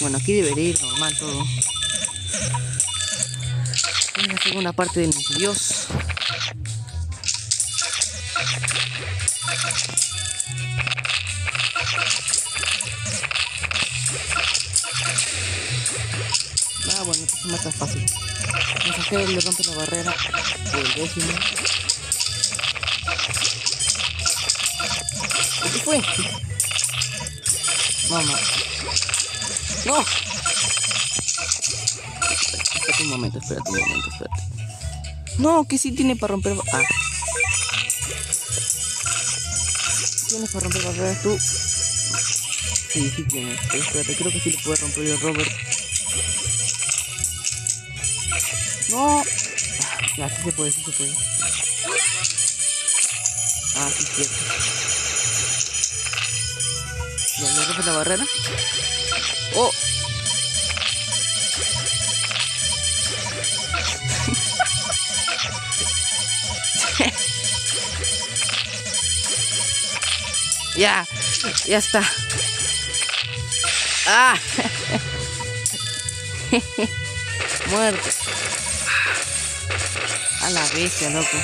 Bueno, aquí debería ir normal todo. En la segunda parte de mis videos. Ah, bueno, esto se mata fácil. Mensajero le rompe la barrera por el décimo. ¿Qué fue? Mamá. ¡No! Espérate un momento. No, que sí tiene para romper. Ah. ¿Tienes para romper barreras tú? Sí tienes. Pero espérate, creo que sí le puede romper el Robert. No. Ya, sí se puede. Ah, sí, cierto. Ya, le rompe la barrera. ¡Oh! Ya está. ¡Ah! Muerto. A la bestia, loco.